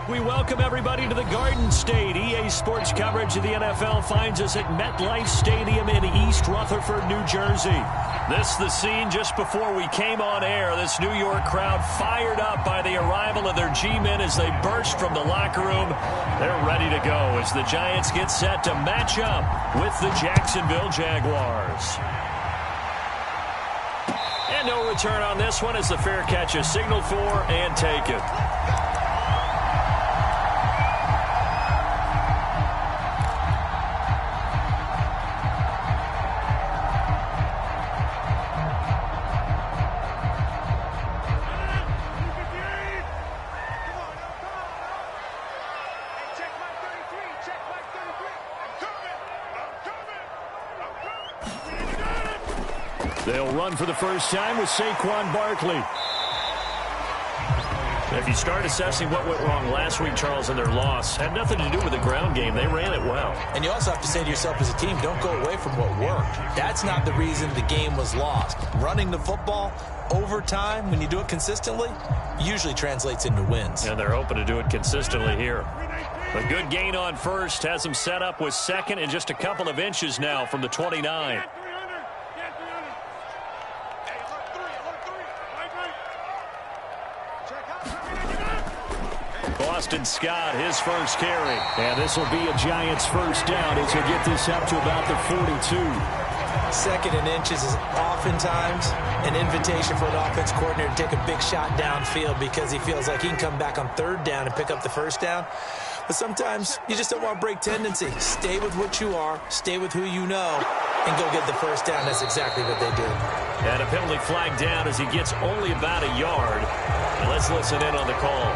We welcome everybody to the Garden State. EA Sports coverage of the NFL finds us at MetLife Stadium in East Rutherford, New Jersey. This the scene just before we came on air. This New York crowd fired up by the arrival of their G-men as they burst from the locker room. They're ready to go as the Giants get set to match up with the Jacksonville Jaguars. And no return on this one as the fair catch is signaled for and taken. They'll run for the first time with Saquon Barkley. If you start assessing what went wrong last week, Charles, in their loss, had nothing to do with the ground game. They ran it well. And you also have to say to yourself as a team, don't go away from what worked. That's not the reason the game was lost. Running the football over time, when you do it consistently, usually translates into wins. And they're hoping to do it consistently here. A good gain on first has them set up with second and just a couple of inches now from the 29. Boston Scott, his first carry. And this will be a Giants first down as he'll get this up to about the 42. Second and inches is oftentimes an invitation for an offense coordinator to take a big shot downfield because he feels like he can come back on third down and pick up the first down. But sometimes you just don't want to break tendency. Stay with what you are, stay with who you know, and go get the first down. That's exactly what they did. And a penalty flag down as he gets only about a yard. And let's listen in on the call.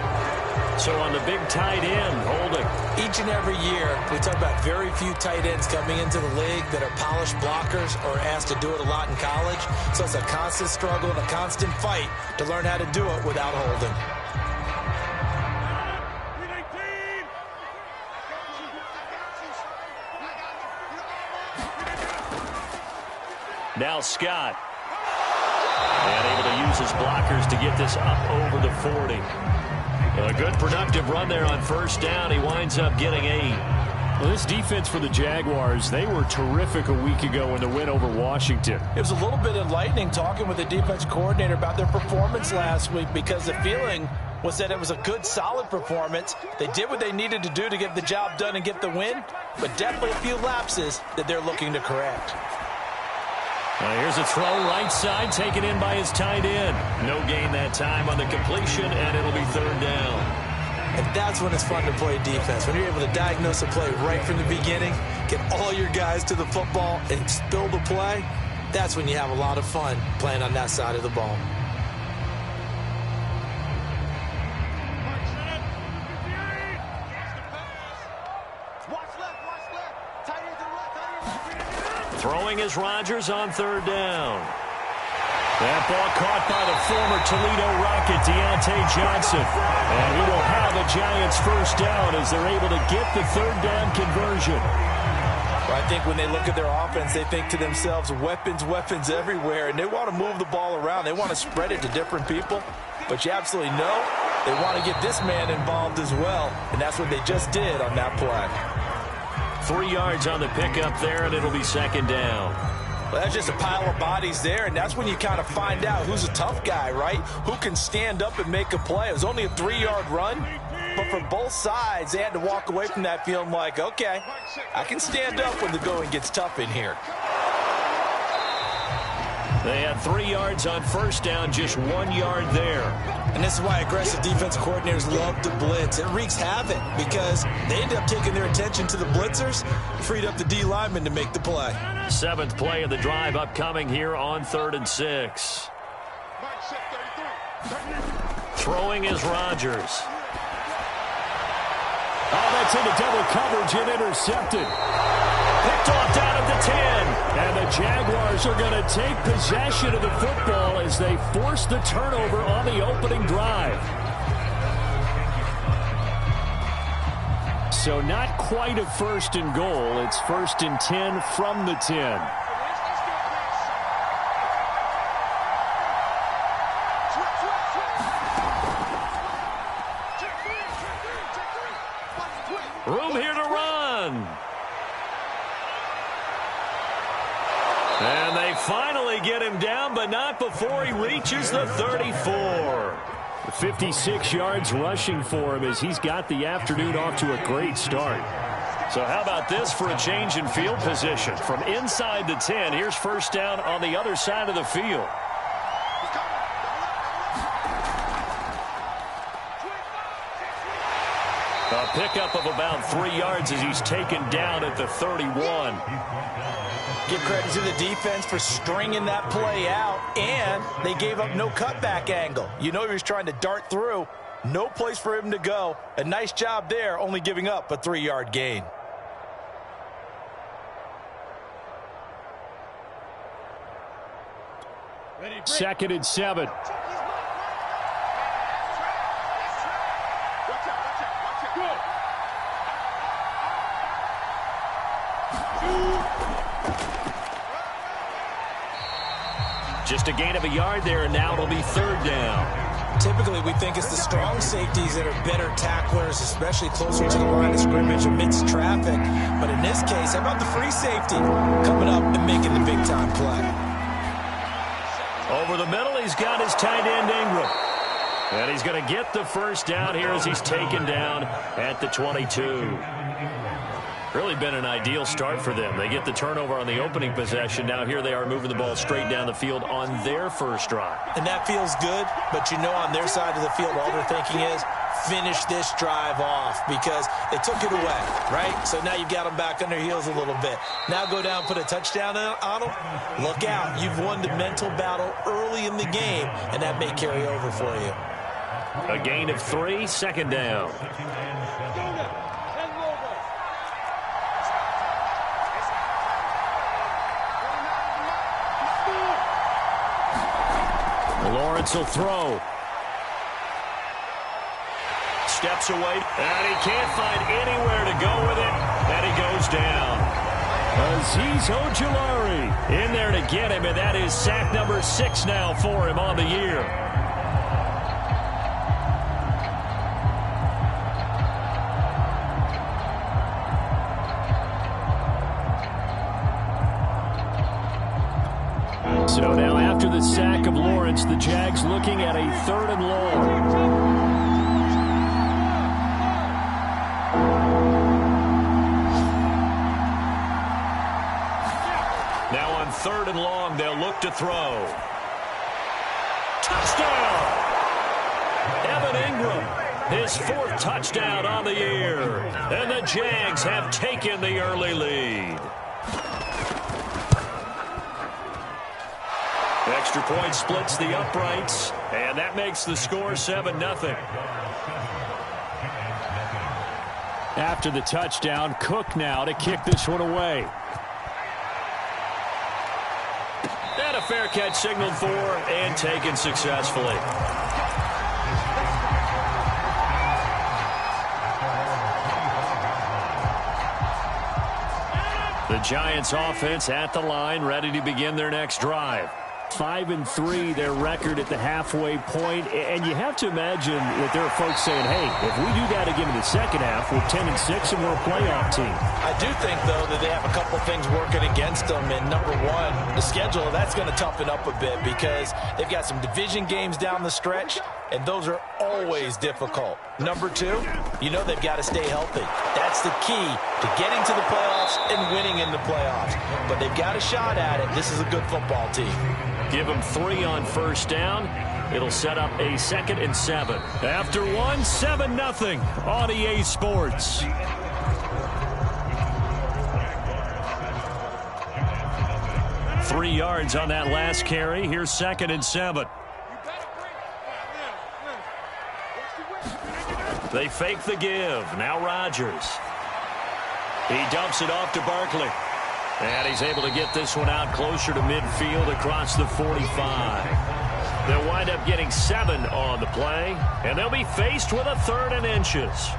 So on the big tight end, holding. Each and every year, we talk about very few tight ends coming into the league that are polished blockers or asked to do it a lot in college. So it's a constant struggle and a constant fight to learn how to do it without holding. Now Scott. And able to use his blockers to get this up over the 40. A good productive run there on first down. He winds up getting 8. Well, this defense for the Jaguars, they were terrific a week ago in the win over Washington. It was a little bit enlightening talking with the defense coordinator about their performance last week because the feeling was that it was a good, solid performance. They did what they needed to do to get the job done and get the win, but definitely a few lapses that they're looking to correct. Here's a throw right side taken in by his tight end. No gain that time on the completion, and it'll be third down. And that's when it's fun to play defense. When you're able to diagnose a play right from the beginning, get all your guys to the football, and spill the play, that's when you have a lot of fun playing on that side of the ball. Throwing is Rodgers on third down. That ball caught by the former Toledo Rocket, Deontay Johnson. And we will have a Giants first down as they're able to get the third down conversion. Well, I think when they look at their offense, they think to themselves, weapons, weapons everywhere. And they want to move the ball around. They want to spread it to different people. But you absolutely know they want to get this man involved as well. And that's what they just did on that play. 3 yards on the pickup there, and it'll be second down. Well, that's just a pile of bodies there, and that's when you kind of find out who's a tough guy, right? Who can stand up and make a play. It was only a 3-yard run, but for both sides, they had to walk away from that feeling like, okay, I can stand up when the going gets tough in here. They had 3 yards on first down, just 1 yard there. And this is why aggressive defense coordinators love to blitz. It wreaks havoc because they end up taking their attention to the blitzers, freed up the D lineman to make the play. 7th play of the drive upcoming here on 3rd and 6. Throwing is Rodgers. Oh, that's into double coverage and intercepted. Picked off down at the 10. And the Jaguars are going to take possession of the football as they force the turnover on the opening drive. So not quite a 1st and goal. It's 1st and 10 from the 10. get him down, but not before he reaches the 34. 56 yards rushing for him as he's got the afternoon off to a great start. So how about this for a change in field position? From inside the 10, here's first down on the other side of the field. A pickup of about 3 yards as he's taken down at the 31. Give credit to the defense for stringing that play out, and they gave up no cutback angle. You know he was trying to dart through. No place for him to go. A nice job there, only giving up a 3-yard gain. Second and 7. Just a gain of a yard there, and now it'll be third down. Typically, we think it's the strong safeties that are better tacklers, especially closer to the line of scrimmage amidst traffic. But in this case, how about the free safety coming up and making the big-time play? Over the middle, he's got his tight end, Ingram. And he's going to get the first down here as he's taken down at the 22. Really been an ideal start for them. They get the turnover on the opening possession. Now here they are moving the ball straight down the field on their first drive. And that feels good, but you know on their side of the field, all they're thinking is finish this drive off because they took it away, right? So now you've got them back on their heels a little bit. Now go down, put a touchdown on them. Look out. You've won the mental battle early in the game, and that may carry over for you. A gain of 3, second down. Lawrence will throw. Steps away, and he can't find anywhere to go with it, and he goes down. Azeez Ojulari in there to get him, and that is sack number 6 now for him on the year. So now after the sack of Lawrence, the Jags looking at a 3rd and long. Now on 3rd and long, they'll look to throw. Touchdown! Evan Ingram, his 4th touchdown on the year. And the Jags have taken the early lead. Extra point splits the uprights, and that makes the score 7-0. After the touchdown, Cook now to kick this one away. And a fair catch signaled for and taken successfully. The Giants offense at the line, ready to begin their next drive. 5-3, their record at the halfway point, and you have to imagine that there are folks saying, hey, if we do that again in the second half, we're 10-6 and we're a playoff team. I do think, though, that they have a couple things working against them, and number one, the schedule, that's going to toughen up a bit because they've got some division games down the stretch, and those are always difficult. Number two, you know they've got to stay healthy. That's the key to getting to the playoffs and winning in the playoffs. But they've got a shot at it. This is a good football team. Give them 3 on first down. It'll set up a 2nd and 7. After 1, 7-0 on EA Sports. Three yards on that last carry. Here's 2nd and 7. They fake the give. Now Rodgers. He dumps it off to Barkley. And he's able to get this one out closer to midfield across the 45. They'll wind up getting 7 on the play, and they'll be faced with a 3rd and inches.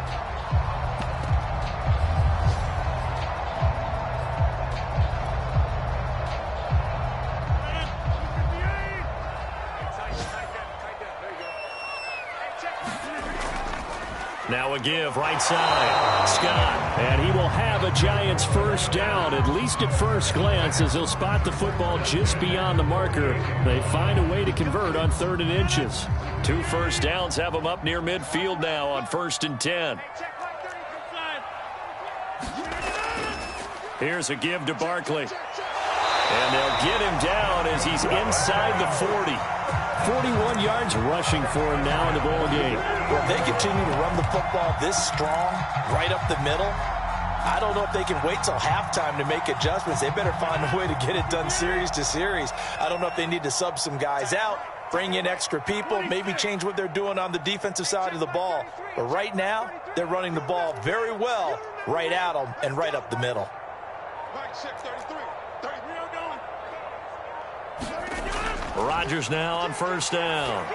Now a give right side. Scott. And he will have a Giants first down, at least at first glance, as he'll spot the football just beyond the marker. They find a way to convert on 3rd and inches. 2 first downs have them up near midfield now on 1st and 10. Here's a give to Barkley. And they'll get him down as he's inside the 40. 41 yards rushing for him now in the ball game. Well, if they continue to run the football this strong, right up the middle, I don't know if they can wait till halftime to make adjustments. They better find a way to get it done series to series. I don't know if they need to sub some guys out, bring in extra people, maybe change what they're doing on the defensive side of the ball. But right now, they're running the ball very well right at them and right up the middle. Rodgers now on 1st down.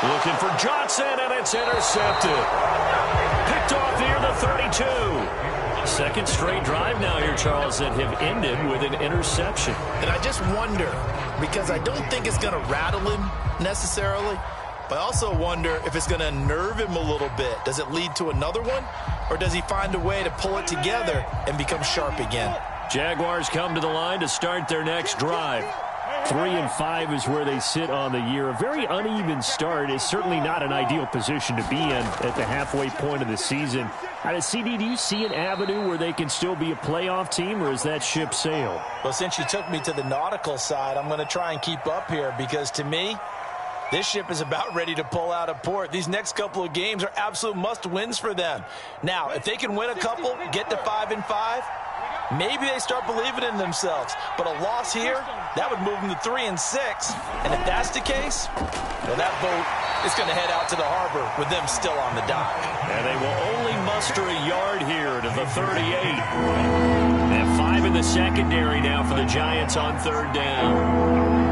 Looking for Johnson, and it's intercepted. Picked off near the 32. 2nd straight drive now here, Charles, that have ended with an interception. And I just wonder, because I don't think it's going to rattle him necessarily, but I also wonder if it's going to unnerve him a little bit. Does it lead to another one, or does he find a way to pull it together and become sharp again? Jaguars come to the line to start their next drive. 3-5 is where they sit on the year. A very uneven start is certainly not an ideal position to be in at the halfway point of the season. Out of CD, do you see an avenue where they can still be a playoff team, or is that ship sailed? Well, since you took me to the nautical side, I'm going to try and keep up here, because to me, this ship is about ready to pull out of port. These next couple of games are absolute must-wins for them. Now, if they can win a couple, get to 5-5, maybe they start believing in themselves. But a loss here, that would move them to 3-6. And if that's the case, well, that boat is going to head out to the harbor with them still on the dock. And they will only muster a yard here to the 38. They have 5 in the secondary now for the Giants on 3rd down.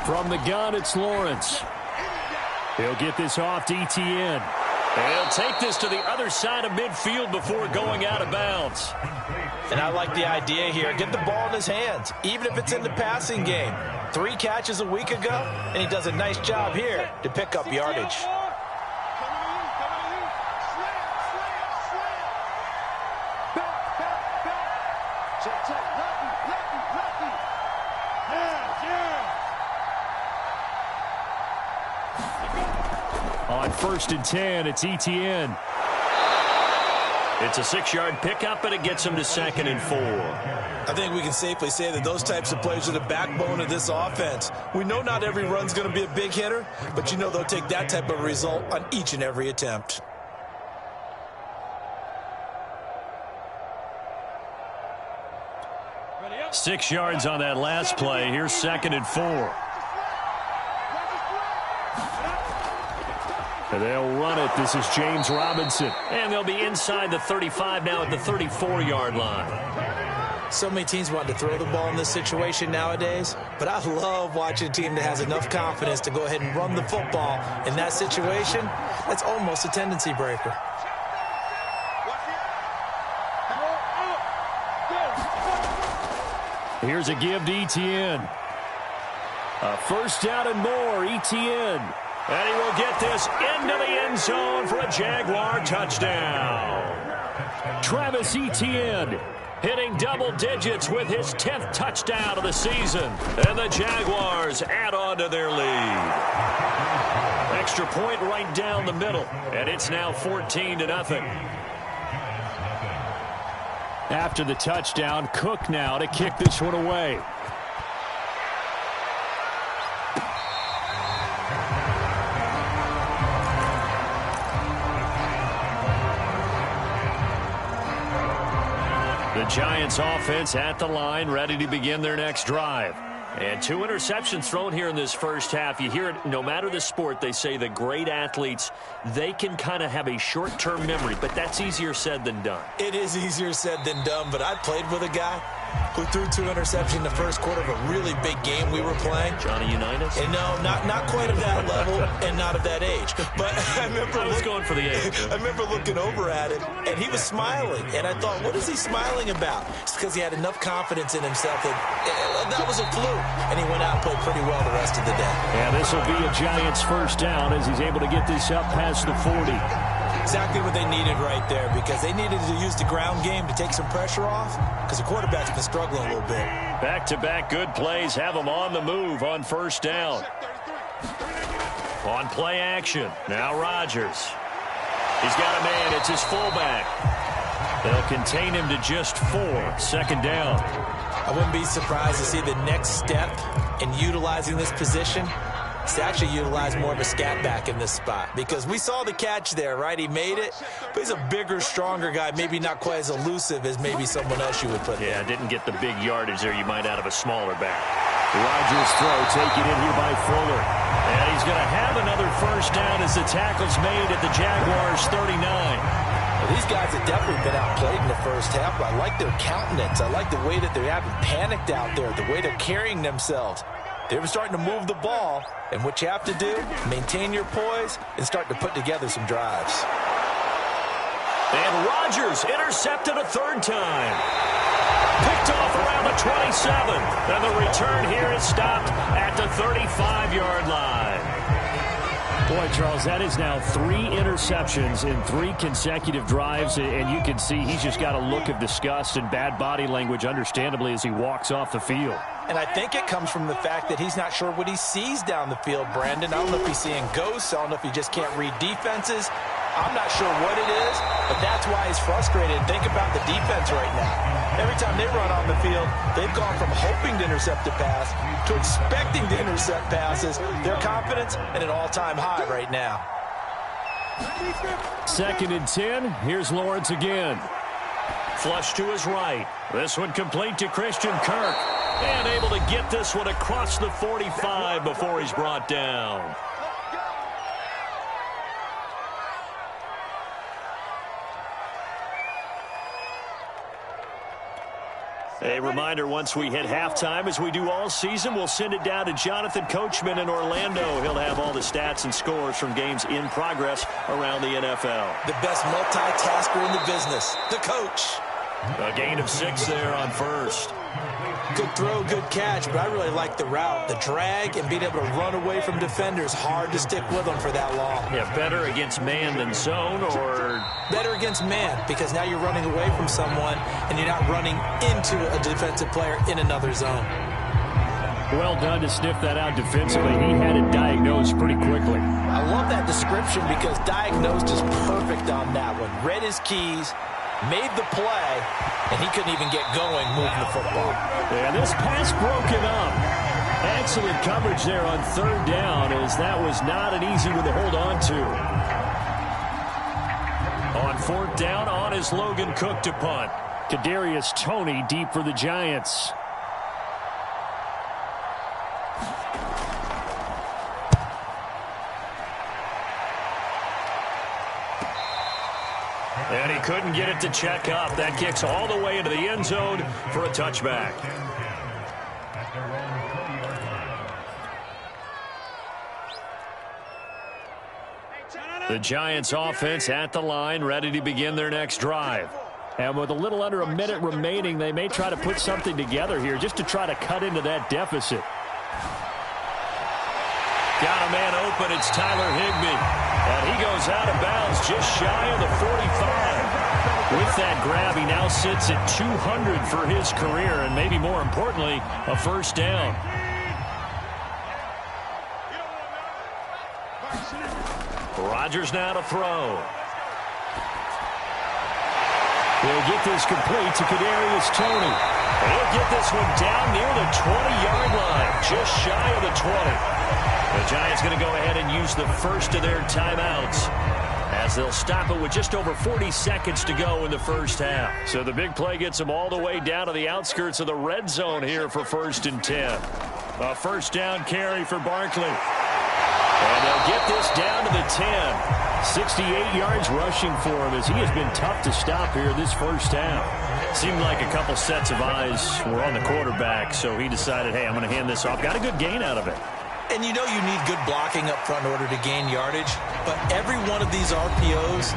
From the gun, it's Lawrence. He'll get this off to ETN. And he'll take this to the other side of midfield before going out of bounds. And I like the idea here. Get the ball in his hands, even if it's in the passing game. 3 catches a week ago, and he does a nice job here to pick up yardage. On 1st and 10, it's ETN. It's a 6-yard pickup, and it gets him to 2nd and 4. I think we can safely say that those types of plays are the backbone of this offense. We know not every run's going to be a big hitter, but you know they'll take that type of result on each and every attempt. Ready up. 6 yards on that last play. Here's 2nd and 4. And they'll run it. This is James Robinson. And they'll be inside the 35 now at the 34-yard line. So many teams want to throw the ball in this situation nowadays, but I love watching a team that has enough confidence to go ahead and run the football in that situation. That's almost a tendency breaker. Here's a give to ETN. A 1st down and more, ETN. And he will get this into the end zone for a Jaguar touchdown. Travis Etienne hitting double digits with his 10th touchdown of the season. And the Jaguars add on to their lead. Extra point right down the middle. And it's now 14-0. After the touchdown, Cook now to kick this one away. The Giants offense at the line, ready to begin their next drive. And 2 interceptions thrown here in this first half. You hear it, no matter the sport, they say the great athletes, they can kind of have a short-term memory, but that's easier said than done. It is easier said than done, but I played with a guy who threw 2 interceptions in the first quarter of a really big game we were playing. Johnny Unitas? And no, not quite of that level and not of that age. But I was going for the age. I remember looking over at him, and he was smiling. And I thought, what is he smiling about? It's because he had enough confidence in himself that was a fluke. And he went out and played pretty well the rest of the day. Yeah, this will be a Giants first down as he's able to get this up past the 40. Exactly what they needed right there, because they needed to use the ground game to take some pressure off, because the quarterback's been struggling a little bit. Back-to-back good plays have them on the move on first down. On play action, now Rodgers. He's got a man, it's his fullback. They'll contain him to just 4, second down. I wouldn't be surprised to see the next step in utilizing this position to actually utilize more of a scat back in this spot, because we saw the catch there, right? He made it, but he's a bigger, stronger guy, maybe not quite as elusive as maybe someone else you would put there. Yeah, didn't get the big yardage there you might out of a smaller back. Rodgers throw taken in here by Fuller. And he's going to have another first down as the tackle's made at the Jaguars 39. Well, these guys have definitely been outplayed in the first half, but I like their countenance. I like the way that they haven't panicked out there, the way they're carrying themselves. They were starting to move the ball, and what you have to do, maintain your poise and start to put together some drives. And Rodgers intercepted a third time. Picked off around the 27. And the return here is stopped at the 35-yard line. Boy, Charles, that is now 3 interceptions in 3 consecutive drives, and you can see he's just got a look of disgust and bad body language, understandably, as he walks off the field. And I think it comes from the fact that he's not sure what he sees down the field, Brandon. I don't know if he's seeing ghosts. I don't know if he just can't read defenses. I'm not sure what it is, but that's why he's frustrated. Think about the defense right now. Every time they run on the field, they've gone from hoping to intercept a pass to expecting to intercept passes. Their confidence at an all-time high right now. 2nd and 10. Here's Lawrence again. Flush to his right. This one complete to Christian Kirk. And able to get this one across the 45 before he's brought down. A reminder, once we hit halftime, as we do all season, we'll send it down to Jonathan Coachman in Orlando. He'll have all the stats and scores from games in progress around the NFL. The best multitasker in the business, the coach. A gain of 6 there on first. Good throw, good catch, but I really like the route. The drag and being able to run away from defenders, hard to stick with them for that long. Yeah, better against man than zone, or? Better against man, because now you're running away from someone and you're not running into a defensive player in another zone. Well done to sniff that out defensively. He had it diagnosed pretty quickly. I love that description, because diagnosed is perfect on that one. Read his keys, made the play, and he couldn't even get going moving the football. Yeah, this pass broken up. Excellent coverage there on 3rd down, as that was not an easy one to hold on to. On 4th down, on is Logan Cook to punt. Kadarius Toney deep for the Giants. And he couldn't get it to check up. That kicks all the way into the end zone for a touchback. The Giants offense at the line, ready to begin their next drive. And with a little under a minute remaining, they may try to put something together here just to try to cut into that deficit. Got a man open. It's Tyler Higbee. And he goes out of bounds just shy of the 45. With that grab, he now sits at 200 for his career, and maybe more importantly, a first down. Rodgers now to throw. He'll get this complete to Kadarius Toney. He'll get this one down near the 20-yard line, just shy of the 20. The Giants going to go ahead and use the first of their timeouts, as they'll stop it with just over 40 seconds to go in the first half. So the big play gets them all the way down to the outskirts of the red zone here for 1st and 10. A first down carry for Barkley. And they'll get this down to the 10. 68 yards rushing for him as he has been tough to stop here this first half. Seemed like a couple sets of eyes were on the quarterback, so he decided, hey, I'm going to hand this off. Got a good gain out of it. And you know you need good blocking up front in order to gain yardage, but every one of these RPOs,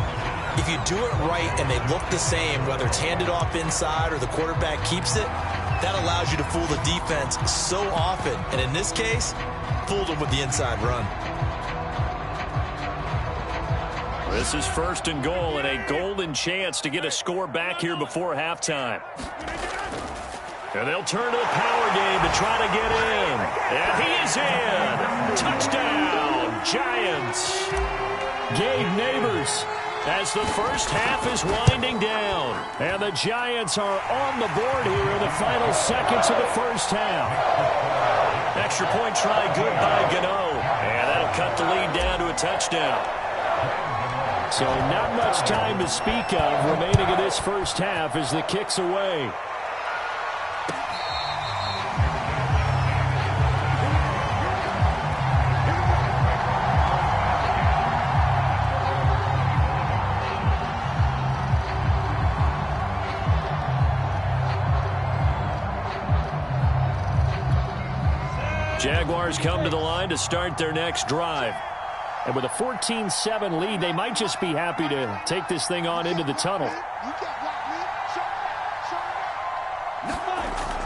if you do it right and they look the same, whether it's handed off inside or the quarterback keeps it, that allows you to fool the defense so often. And in this case, fooled them with the inside run. This is 1st and goal and a golden chance to get a score back here before halftime. And they'll turn to the power game to try to get in. And he is in. Touchdown, Giants. Gabe Neighbors as the first half is winding down. And the Giants are on the board here in the final seconds of the first half. Extra point try good by Gano. And that'll cut the lead down to a touchdown. So not much time to speak of remaining in this first half as the kick's away. Jaguars come to the line to start their next drive. And with a 14-7 lead, they might just be happy to take this thing on into the tunnel.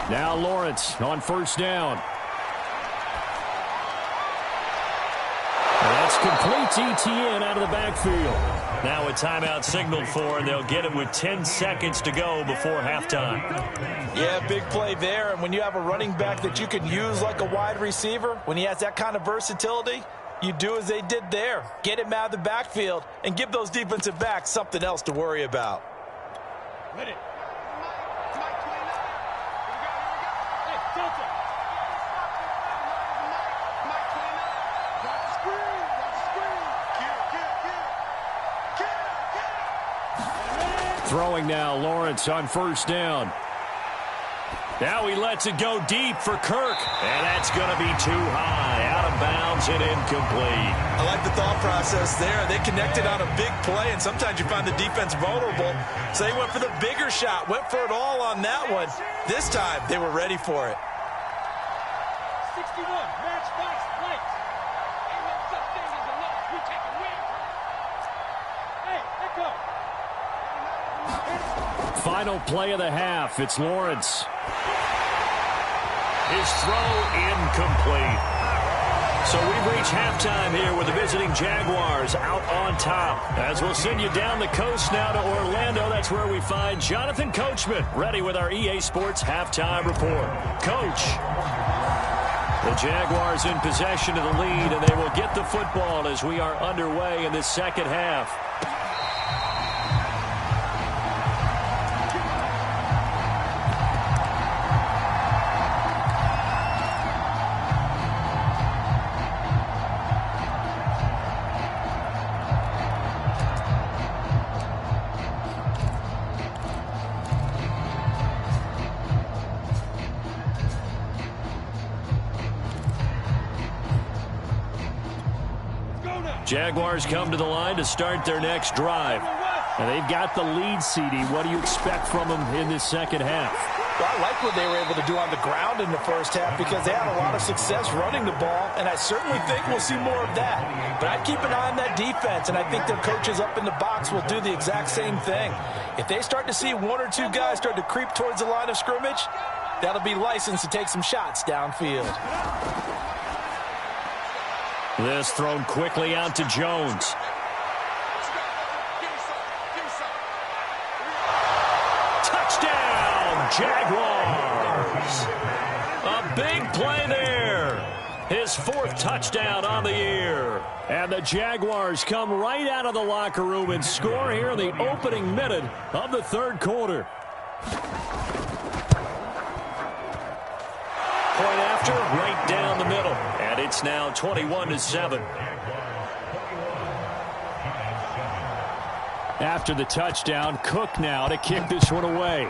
Now Lawrence on first down. And that's complete ETN out of the backfield. Now a timeout signaled for, and they'll get it with 10 seconds to go before halftime. Yeah, big play there. And when you have a running back that you can use like a wide receiver, when he has that kind of versatility, you do as they did there. Get him out of the backfield and give those defensive backs something else to worry about. Throwing now, Lawrence on first down. Now he lets it go deep for Kirk. And that's going to be too high. Out of bounds and incomplete. I like the thought process there. They connected on a big play, and sometimes you find the defense vulnerable. So they went for the bigger shot, went for it all on that one. This time, they were ready for it. 61, match box right. Ain't no such thing as a loss. We take a win. Hey, let go. Final play of the half. It's Lawrence. His throw incomplete. So we've reached halftime here with the visiting Jaguars out on top. As we'll send you down the coast now to Orlando. That's where we find Jonathan Coachman ready with our EA Sports halftime report. Coach. The Jaguars in possession of the lead, and they will get the football as we are underway in this second half. Jaguars come to the line to start their next drive. And they've got the lead, CD. What do you expect from them in this second half? Well, I like what they were able to do on the ground in the first half because they had a lot of success running the ball, and I certainly think we'll see more of that. But I'd keep an eye on that defense, and I think their coaches up in the box will do the exact same thing. If they start to see one or two guys start to creep towards the line of scrimmage, that'll be licensed to take some shots downfield. This thrown quickly out to Jones. Touchdown, Jaguars. A big play there. His fourth touchdown on the year. And the Jaguars come right out of the locker room and score here in the opening minute of the third quarter. Point after, right down the middle. And it's now 21-7. After the touchdown, Cook now to kick this one away.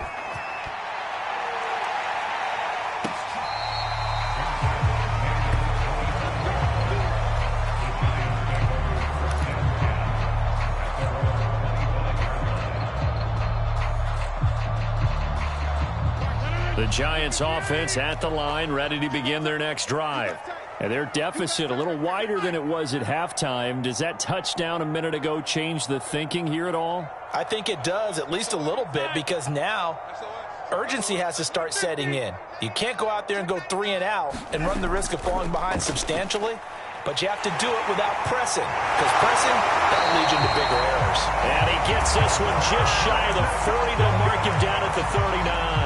The Giants offense at the line, ready to begin their next drive. And their deficit a little wider than it was at halftime. Does that touchdown a minute ago change the thinking here at all? I think it does, at least a little bit, because now urgency has to start setting in. You can't go out there and go 3 and out and run the risk of falling behind substantially, but you have to do it without pressing, because pressing, that'll lead you into bigger errors. And he gets this one just shy of the 40. They'll mark him down at the 39.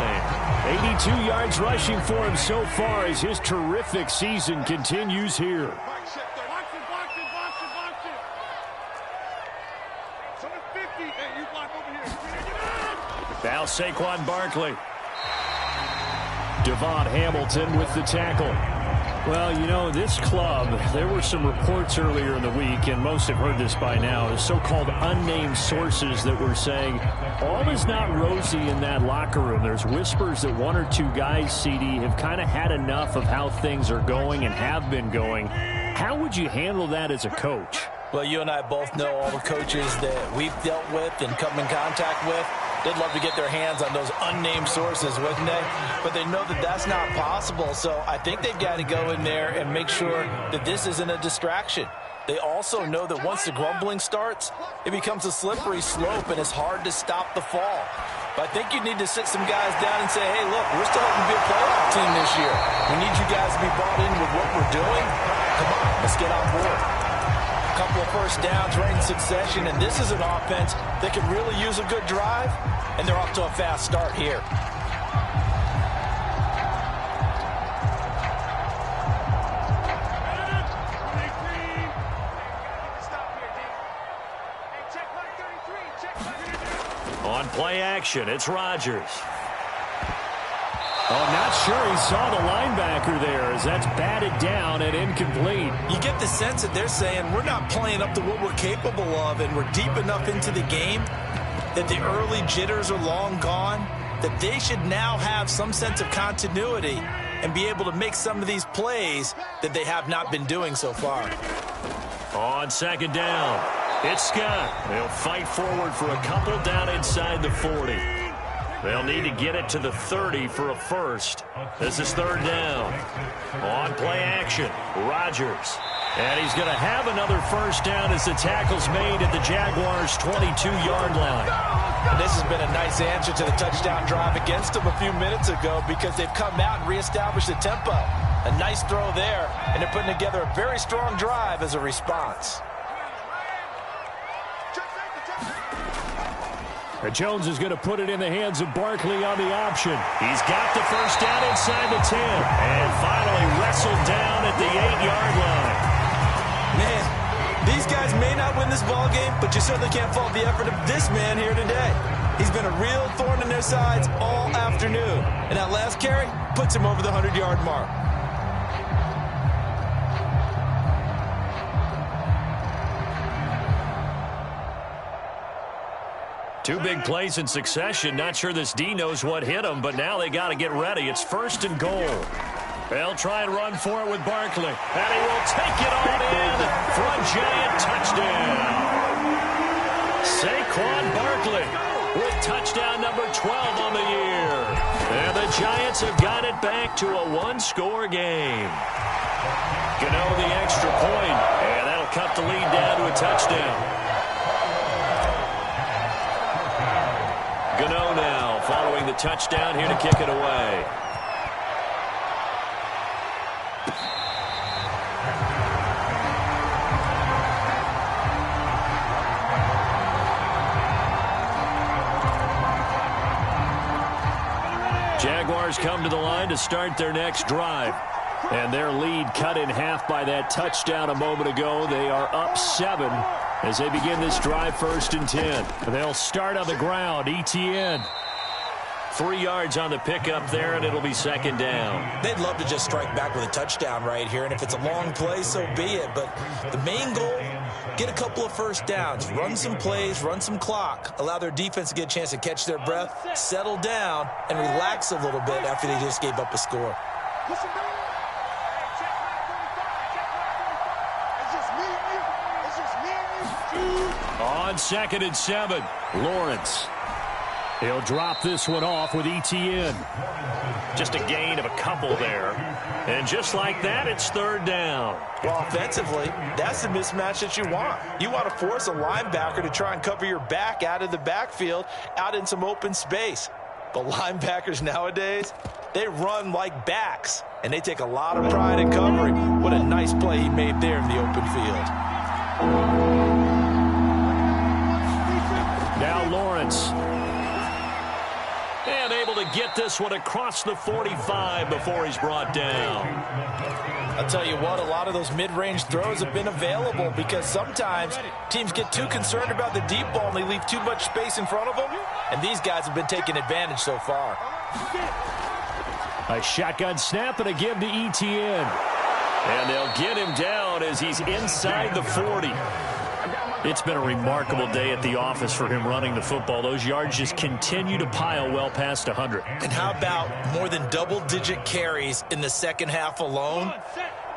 82 yards rushing for him so far as his terrific season continues here. Now Saquon Barkley. Devon Hamilton with the tackle. Well, you know, this club, there were some reports earlier in the week, and most have heard this by now, so-called unnamed sources that were saying all is not rosy in that locker room. There's whispers that 1 or 2 guys, CD, have kind of had enough of how things are going and have been going. How would you handle that as a coach? Well, you and I both know all the coaches that we've dealt with and come in contact with. They'd love to get their hands on those unnamed sources, wouldn't they? But they know that that's not possible, so I think they've got to go in there and make sure that this isn't a distraction. They also know that once the grumbling starts, it becomes a slippery slope, and it's hard to stop the fall. But I think you need to sit some guys down and say, hey, look, we're still hoping to be a playoff team this year. We need you guys to be bought in with what we're doing. Come on, let's get on board. Couple of first downs right in succession, and this is an offense that can really use a good drive, and they're off to a fast start here. On play action, it's Rodgers. Oh, not sure he saw the linebacker there as that's batted down and incomplete. You get the sense that they're saying we're not playing up to what we're capable of, and we're deep enough into the game that the early jitters are long gone, that they should now have some sense of continuity and be able to make some of these plays that they have not been doing so far. On second down, it's Scott. They'll fight forward for a couple down inside the 40. They'll need to get it to the 30 for a first. This is third down. On play action, Rodgers. And he's going to have another first down as the tackle's made at the Jaguars' 22-yard line. And this has been a nice answer to the touchdown drive against them a few minutes ago, because they've come out and reestablished the tempo. A nice throw there, and they're putting together a very strong drive as a response. Jones is going to put it in the hands of Barkley on the option. He's got the first down inside the 10. And finally wrestled down at the 8-yard line. Man, these guys may not win this ball game, but you certainly can't fault the effort of this man here today. He's been a real thorn in their sides all afternoon. And that last carry puts him over the 100-yard mark. Two big plays in succession. Not sure this D knows what hit him, but now they got to get ready. It's first and goal. They'll try and run for it with Barkley. And he will take it on in for a giant touchdown. Saquon Barkley with touchdown number 12 on the year. And the Giants have got it back to a one-score game. Gano the extra point, and that'll cut the lead down to a touchdown. Gano now following the touchdown here to kick it away. Jaguars come to the line to start their next drive. And their lead cut in half by that touchdown a moment ago. They are up 7 as they begin this drive, first and 10. They'll start on the ground. ETN. 3 yards on the pickup there, and it'll be second down. They'd love to just strike back with a touchdown right here, and if it's a long play, so be it. But the main goal, get a couple of first downs, run some plays, run some clock, allow their defense to get a chance to catch their breath, settle down, and relax a little bit after they just gave up a score. On second and 7, Lawrence. He'll drop this one off with ETN. Just a gain of a couple there. And just like that, it's third down. Well, offensively, that's the mismatch that you want. You want to force a linebacker to try and cover your back out of the backfield, out in some open space. But linebackers nowadays, they run like backs, and they take a lot of pride in covering. What a nice play he made there in the open field. Now Lawrence. And able to get this one across the 45 before he's brought down. I'll tell you what, a lot of those mid-range throws have been available because sometimes teams get too concerned about the deep ball and they leave too much space in front of them, and these guys have been taking advantage so far. A shotgun snap and a give to ETN. And they'll get him down as he's inside the 40. It's been a remarkable day at the office for him running the football. Those yards just continue to pile well past 100. And how about more than double-digit carries in the second half alone?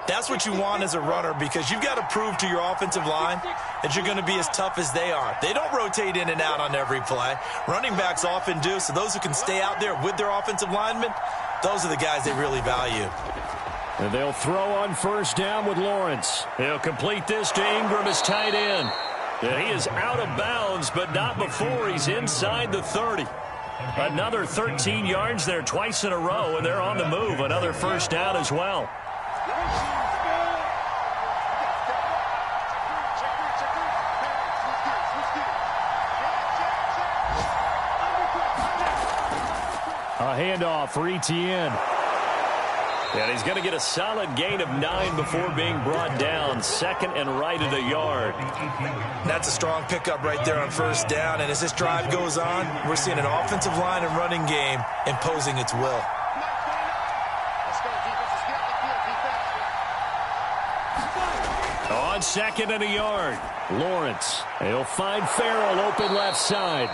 That's what you want as a runner because you've got to prove to your offensive line that you're going to be as tough as they are. They don't rotate in and out on every play. Running backs often do, so those who can stay out there with their offensive linemen, those are the guys they really value. And they'll throw on first down with Lawrence. He'll complete this to Ingram as tight end. And he is out of bounds, but not before he's inside the 30. Another 13 yards there twice in a row, and they're on the move. Another first down as well. A handoff for ETN. And he's going to get a solid gain of 9 before being brought down. Second and right at a yard. That's a strong pickup right there on first down. And as this drive goes on, we're seeing an offensive line and running game imposing its will. On second and a yard, Lawrence. He'll find Farrell open left side.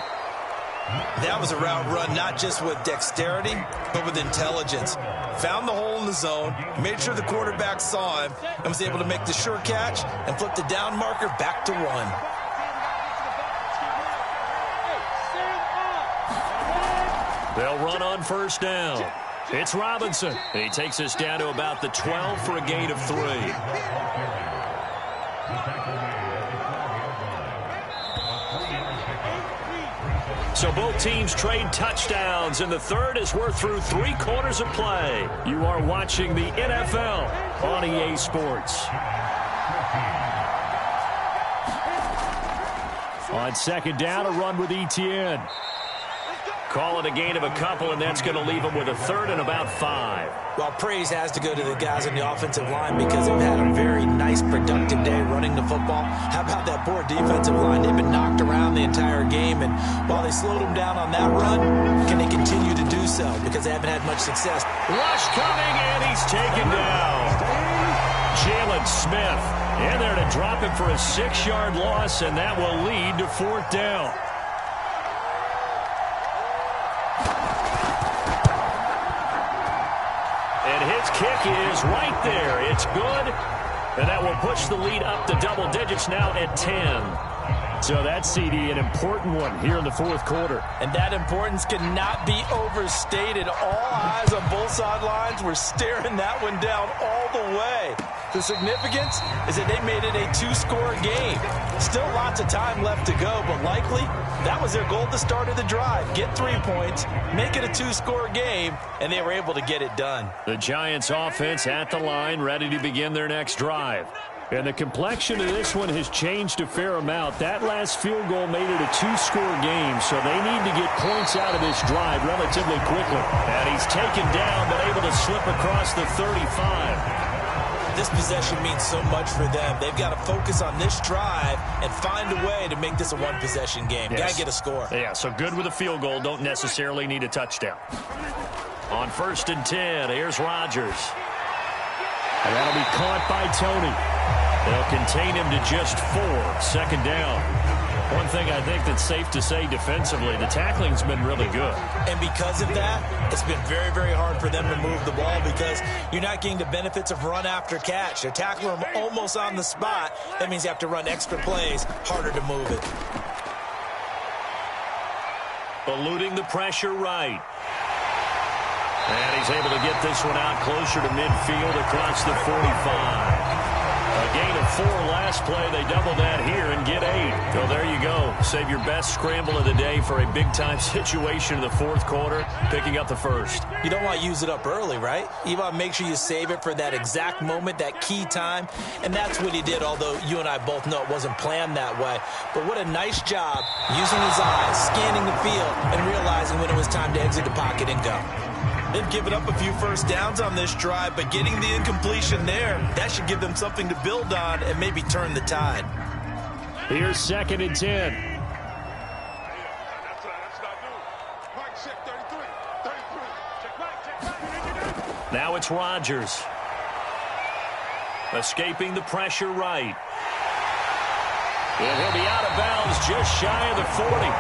That was a route run not just with dexterity, but with intelligence. Found the hole in the zone, made sure the quarterback saw him, and was able to make the sure catch and flip the down marker back to 1. They'll run on first down. It's Robinson. He takes us down to about the 12 for a gain of 3. So both teams trade touchdowns, and the third as we're through 3 quarters of play. You are watching the NFL on EA Sports. On second down, a run with ETN. Call it a gain of a couple, and that's going to leave them with a third and about 5. Well, praise has to go to the guys on the offensive line because they've had a very nice, productive day running the football. How about that poor defensive line? They've been knocked around the entire game, and while they slowed them down on that run, can they continue to do so because they haven't had much success? Rush coming, and he's taken down. Jalen Smith in there to drop him for a 6-yard loss, and that will lead to 4th down. His kick is right there. It's good. And that will push the lead up to double digits now at 10. So that CD, an important one here in the 4th quarter. And that importance cannot be overstated. All eyes on both sidelines were staring that one down all the way. The significance is that they made it a 2-score game. Still lots of time left to go, but likely that was their goal at the start of the drive. Get 3 points, make it a 2-score game, and they were able to get it done. The Giants offense at the line, ready to begin their next drive. And the complexion of this one has changed a fair amount. That last field goal made it a 2-score game, so they need to get points out of this drive relatively quickly. And he's taken down, but able to slip across the 35. This possession means so much for them. They've got to focus on this drive and find a way to make this a one-possession game. Yes. Got to get a score. Yeah, so good with a field goal. Don't necessarily need a touchdown. On 1st and 10, here's Rodgers. And that'll be caught by Tony. They'll contain him to just 4. 2nd down. One thing I think that's safe to say defensively, the tackling's been really good. And because of that, it's been very, very hard for them to move the ball because you're not getting the benefits of run after catch. They're tackling them almost on the spot. That means you have to run extra plays, harder to move it. Eluding the pressure right. And he's able to get this one out closer to midfield across the 45. A gain of 4 last play. They double that here and get 8. So there you go. Save your best scramble of the day for a big-time situation in the fourth quarter, picking up the first. You don't want to use it up early, right? You want to make sure you save it for that exact moment, that key time. And that's what he did, although you and I both know it wasn't planned that way. But what a nice job using his eyes, scanning the field, and realizing when it was time to exit the pocket and go. They've given up a few first downs on this drive, but getting the incompletion there, that should give them something to build on and maybe turn the tide. Here's 2nd and 10. Now it's Rodgers. Escaping the pressure right. And he'll be out of bounds just shy of the 40.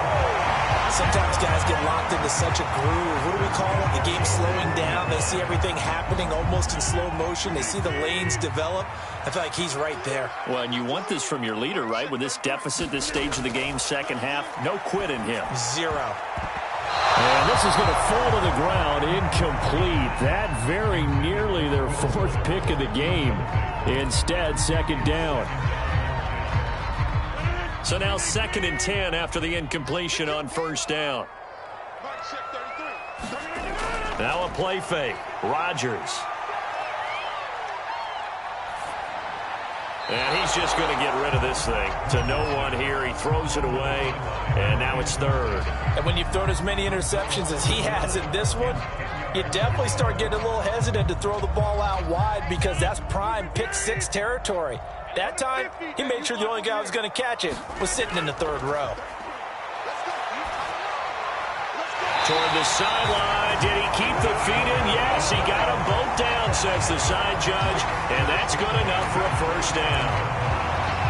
Sometimes guys get locked into such a groove. What do we call it? The game slowing down. They see everything happening almost in slow motion. They see the lanes develop. I feel like he's right there. Well, and you want this from your leader, right? With this deficit, this stage of the game, second half, no quit in him. 0. And this is going to fall to the ground, incomplete. That very nearly their 4th pick of the game. Instead, 2nd down. So now 2nd and 10 after the incompletion on 1st down. Now a play fake. Rodgers. And he's just going to get rid of this thing. To no one here. He throws it away. And now it's 3rd. And when you've thrown as many interceptions as he has in this one, you definitely start getting a little hesitant to throw the ball out wide because that's prime pick 6 territory. That time, he made sure the only guy who was going to catch it was sitting in the 3rd row. Toward the sideline. Did he keep the feet in? Yes, he got them both down, says the side judge. And that's good enough for a 1st down.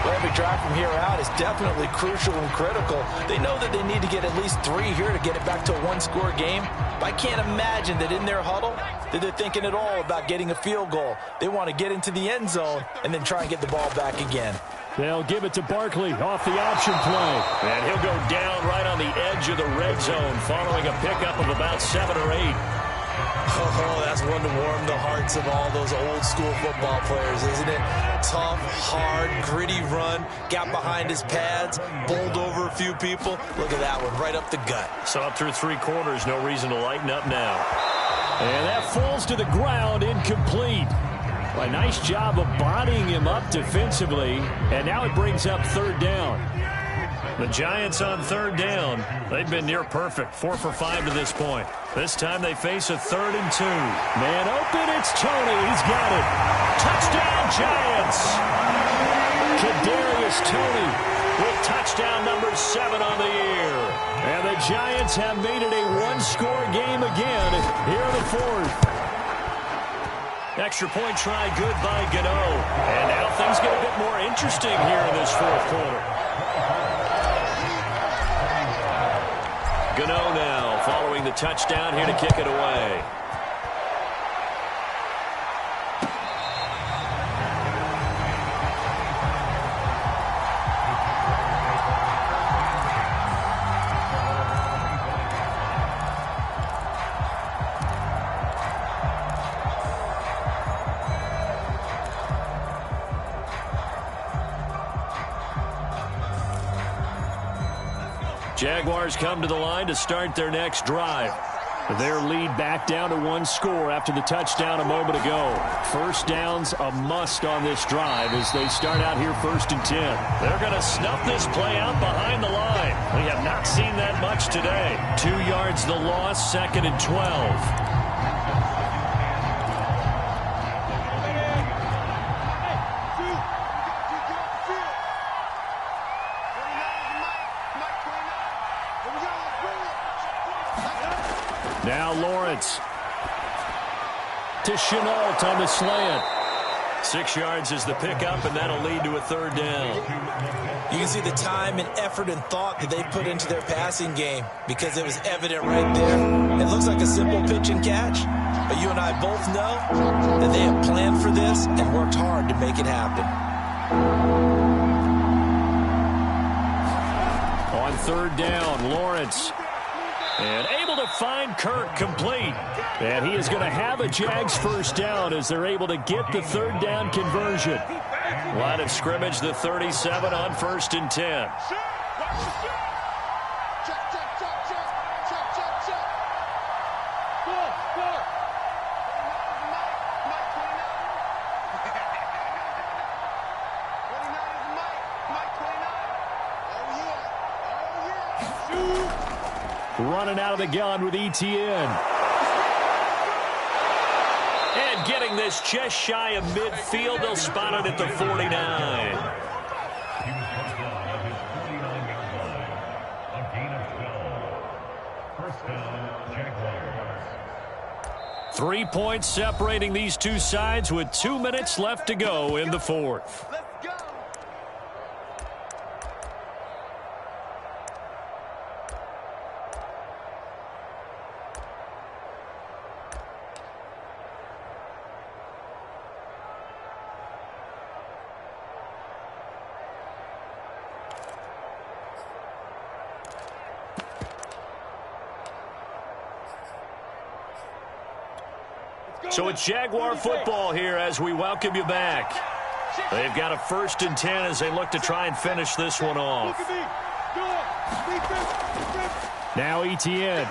Every drive from here out is definitely crucial and critical. They know that they need to get at least 3 here to get it back to a 1-score game. But I can't imagine that in their huddle that they're thinking at all about getting a field goal. They want to get into the end zone and then try and get the ball back again. They'll give it to Barkley off the option play. And he'll go down right on the edge of the red zone following a pickup of about 7 or 8. Oh, that's one to warm the hearts of all those old-school football players, isn't it? Tough, hard, gritty run, got behind his pads, bowled over a few people. Look at that one, right up the gut. So up through 3 quarters, no reason to lighten up now. And that falls to the ground, incomplete. A nice job of bodying him up defensively, and now it brings up 3rd down. The Giants on 3rd down. They've been near perfect, 4 for 5 to this point. This time they face a 3rd and 2. Man open, it's Tony. He's got it. Touchdown, Giants! Kadarius Toney with touchdown number 7 on the year. And the Giants have made it a 1-score game again here in the 4th. Extra point try good by Gano. And now things get a bit more interesting here in this 4th quarter. Gano now following the touchdown here to kick it away. Jaguars come to the line to start their next drive. Their lead back down to 1 score after the touchdown a moment ago. 1st down's a must on this drive as they start out here 1st and 10. They're going to snuff this play out behind the line. We have not seen that much today. 2 yards the loss, 2nd and 12. Now Lawrence to Chenault on the slant. 6 yards is the pickup, and that'll lead to a 3rd down. You can see the time and effort and thought that they put into their passing game because it was evident right there. It looks like a simple pitch and catch, but you and I both know that they have planned for this and worked hard to make it happen. On 3rd down, Lawrence And able to find Kirk complete. And he is going to have a Jags first down as they're able to get the third down conversion. Line of scrimmage, the 37 on 1st and 10. Running out of the gun with ETN. And getting this just shy of midfield. They'll spot it at the 49. 3 points separating these two sides with 2 minutes left to go in the fourth. So it's Jaguar football here as we welcome you back. They've got a 1st and 10 as they look to try and finish this one off. Now ETN.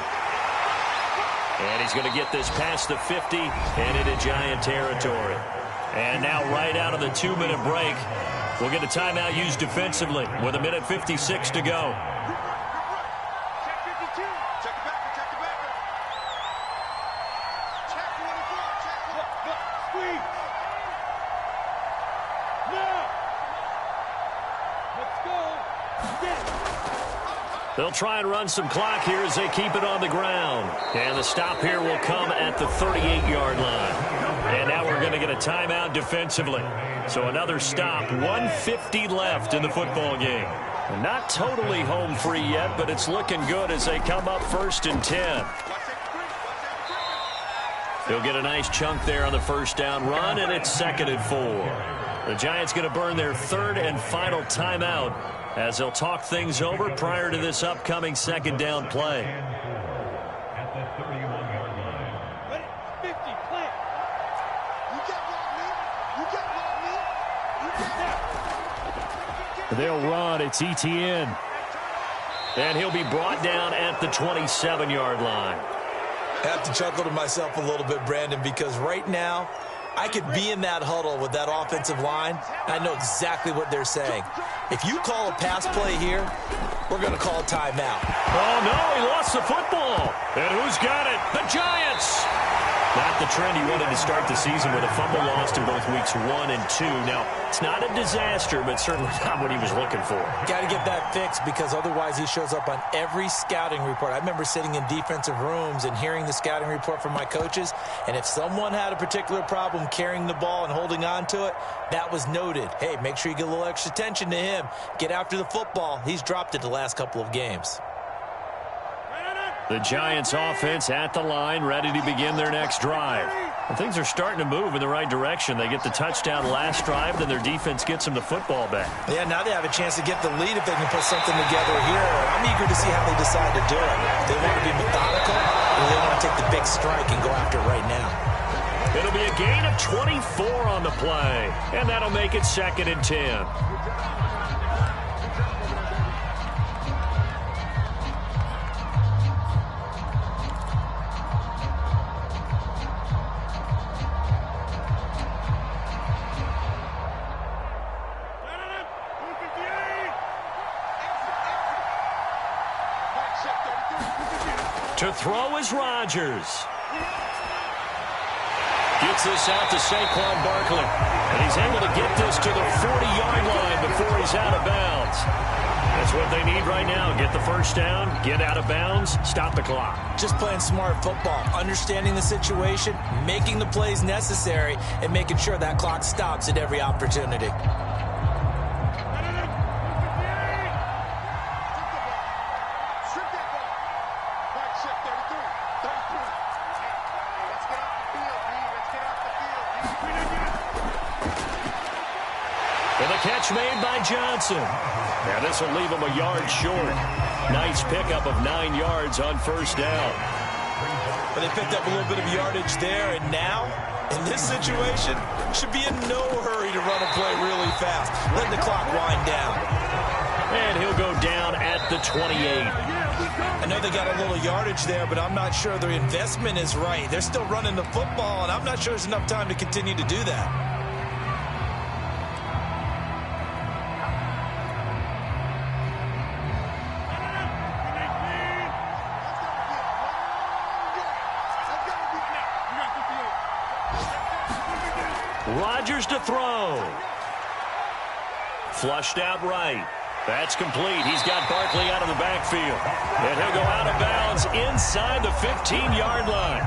And he's going to get this past the 50 and into Giant territory. And now right out of the 2-minute break, we'll get a timeout used defensively with 1:56 to go. They'll try and run some clock here as they keep it on the ground. And the stop here will come at the 38-yard line. And now we're going to get a timeout defensively. So another stop, 1:50 left in the football game. Not totally home free yet, but it's looking good as they come up 1st and 10. He'll get a nice chunk there on the first down run, and it's 2nd and 4. The Giants going to burn their 3rd and final timeout as they'll talk things over prior to this upcoming 2nd down play. At the 31-yard line. Ready? 50, play. You get me. They'll run. It's ETN. And he'll be brought down at the 27-yard line. I have to chuckle to myself a little bit, Brandon, because right now I could be in that huddle with that offensive line. I know exactly what they're saying. If you call a pass play here, we're going to call a timeout. Oh, no, he lost the football. And who's got it? The Giants. Not the trend he wanted to start the season with a fumble lost in both weeks 1 and 2. Now, it's not a disaster, but certainly not what he was looking for. Got to get that fixed because otherwise he shows up on every scouting report. I remember sitting in defensive rooms and hearing the scouting report from my coaches, and if someone had a particular problem carrying the ball and holding on to it, that was noted. Hey, make sure you get a little extra attention to him. Get after the football. He's dropped it the last couple of games. The Giants offense at the line, ready to begin their next drive. And things are starting to move in the right direction. They get the touchdown last drive, then their defense gets them the football back. Yeah, now they have a chance to get the lead if they can put something together here. I'm eager to see how they decide to do it. They want to be methodical, or they want to take the big strike and go after it right now. It'll be a gain of 24 on the play, and that'll make it 2nd and 10. To throw is Rodgers. Gets this out to Saquon Barkley. And he's able to get this to the 40-yard line before he's out of bounds. That's what they need right now. Get the first down, get out of bounds, stop the clock. Just playing smart football, understanding the situation, making the plays necessary, and making sure that clock stops at every opportunity. And the catch made by Johnson. And this will leave him a yard short. Nice pickup of 9 yards on first down. But they picked up a little bit of yardage there, and now, in this situation, should be in no hurry to run a play really fast. Let the clock wind down. And he'll go down at the 28. I know they got a little yardage there, but I'm not sure their investment is right. They're still running the football, and I'm not sure there's enough time to continue to do that. Rodgers to throw. Flushed out right. That's complete. He's got Barkley out of the backfield. And he'll go out of bounds inside the 15-yard line.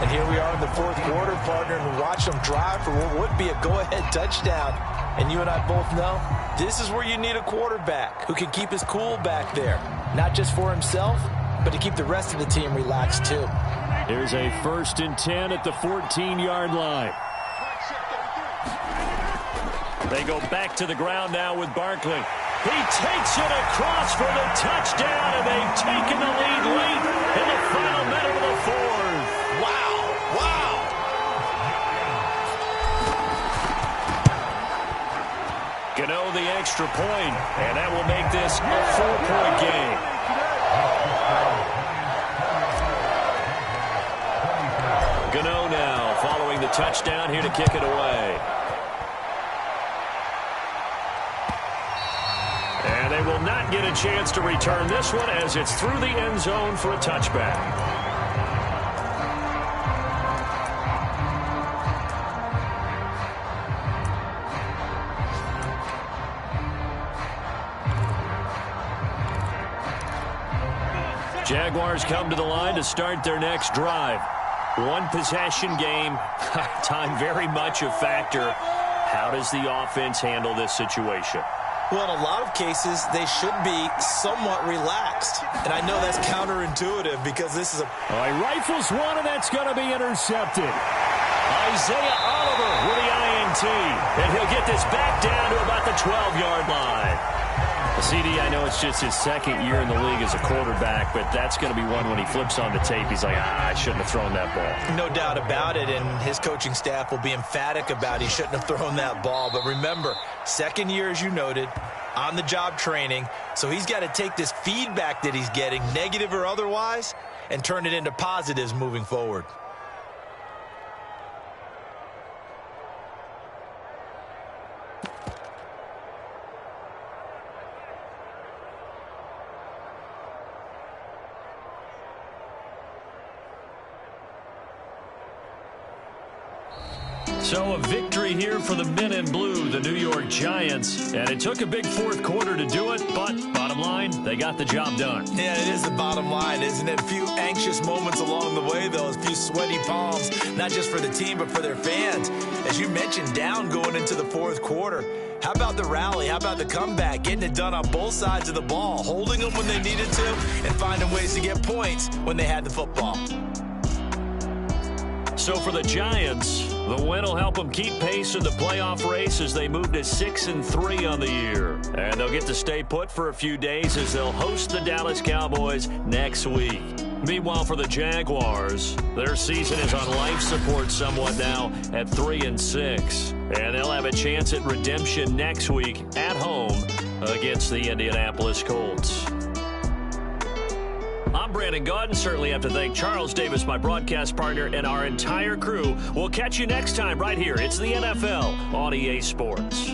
And here we are in the fourth quarter, partner, and watch them drive for what would be a go-ahead touchdown. And you and I both know this is where you need a quarterback who can keep his cool back there. Not just for himself, but to keep the rest of the team relaxed too. Here's a 1st and 10 at the 14-yard line. They go back to the ground now with Barkley. He takes it across for the touchdown, and they've taken the lead late in the final minute of the fourth. Wow, wow. Gano the extra point, and that will make this a 4-point game. Gano now following the touchdown here to kick it away. And they will not get a chance to return this one as it's through the end zone for a touchback. Jaguars come to the line to start their next drive. One possession game. Time very much a factor. How does the offense handle this situation? Well, in a lot of cases, they should be somewhat relaxed. And I know that's counterintuitive because this is a... He rifles one, and that's going to be intercepted. Isaiah Oliver with the INT. And he'll get this back down to about the 12-yard line. CD, I know it's just his second year in the league as a quarterback, but that's going to be one when he flips on the tape. He's like, I shouldn't have thrown that ball. No doubt about it, and his coaching staff will be emphatic about he shouldn't have thrown that ball. But remember, second year, as you noted, on-the-job training, so he's got to take this feedback that he's getting, negative or otherwise, and turn it into positives moving forward. So a victory here for the men in blue, the New York Giants. And it took a big fourth quarter to do it, but bottom line, they got the job done. Yeah, it is the bottom line, isn't it? A few anxious moments along the way, though. A few sweaty palms, not just for the team, but for their fans. As you mentioned, down going into the fourth quarter. How about the rally? How about the comeback? Getting it done on both sides of the ball, holding them when they needed to, and finding ways to get points when they had the football. So for the Giants, the win will help them keep pace in the playoff race as they move to 6-3 on the year. And they'll get to stay put for a few days as they'll host the Dallas Cowboys next week. Meanwhile, for the Jaguars, their season is on life support somewhat now at 3-6. And they'll have a chance at redemption next week at home against the Indianapolis Colts. I'm Brandon Gaudin. Certainly have to thank Charles Davis, my broadcast partner, and our entire crew. We'll catch you next time right here. It's the NFL on EA Sports.